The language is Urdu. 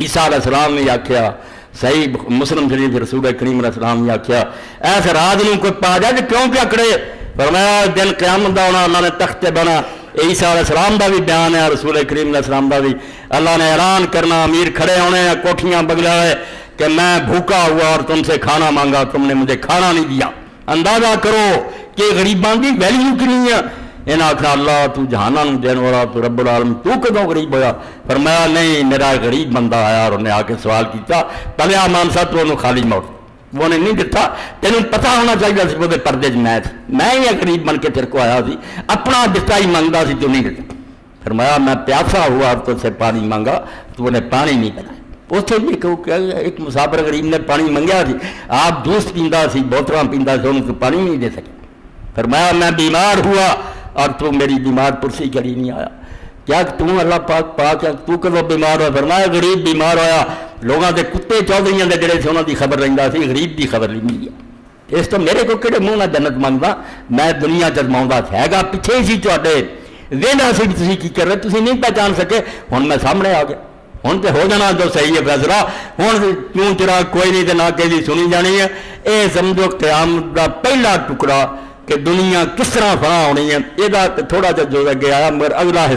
عیسیٰ علیہ السلام نے آخیا صحیح مسلم شریف رسول کریم علیہ السلام نے آخیا ایس رات نو کوئی پا جائے کہ کیوں پیا کڑے؟ فرمایا دن قیامت دا ہونا، اللہ نے تخت بنا، عیسیٰ علیہ السلام دا بھی بیان ہے، رسول کریم علیہ السلام دا بھی، اللہ نے اعلان کرنا، امیر کھڑے ہونے ہیں کوٹھیاں بگلائے کہ میں بھوکا ہوا اور تم سے کھانا مانگا، تم نے مجھے کھانا نہیں دیا۔ اندازہ کرو کہ غریباں کی ویلیو کنی ہے۔ انہیں آخر اللہ تو جہانا نو دین والا، تو رب العالمین، تو کدوں غریب ہویا؟ فرمایا نہیں، میرا غریب بندہ آیا اور انہیں آ کے سوال کیا، پلیا مانسا تو انہوں خالی موت وہ نے نہیں دتا، تینوں پتہ ہونا چاہیے سی وہ پردے میں ہی غریب بن کے تیرے کو آیا سی، اپنا دتا ہی منگتا سی تو نہیں دتا۔ فرمایا میں پیاسا ہوا اور تجھ سے پانی مانگا تو انہیں پانی نہیں پلایا۔ اتنے بھی ایک مسافر غریب نے پانی منگیا سی، آپ دوست پیندا سی، بوتلاں پیندا سی، انہوں کو پانی نہیں دے سکے۔ فرمایا میں بیمار ہوا اور تو میری بیمار پرسی کری نہیں آیا، کیا تو اللہ پاک پاک ہے، تو کدو بیمار ہوا؟ فرمایا غریب بیمار ہویا، لوگوں کے کتے چودھریاں دے جڑے سے انہوں کی خبر رہندا سی، غریب دی خبر نہیں ملی۔ اس تو میرے کو کہڑے منہ نہ جنت منگدا، میں دنیا جزماؤں ہے گا، پیچھے ہی سی تے وہدا سی بھی تھی کی کر رہے، تھی نہیں پہچان سکے، ہوں میں سامنے آ گیا، ہوں تو ہو جانا جو صحیح ہے فیصلہ، ہوں کیوں تیرا کوئی نہیں تو نہ کہ سنی جانی ہے۔ یہ سمجھو قیامت کا پہلا ٹکڑا کہ دنیا کس طرح فنا ہونی ہے، یہ تھوڑا جا جو اگے آیا، مگر اگلا حصہ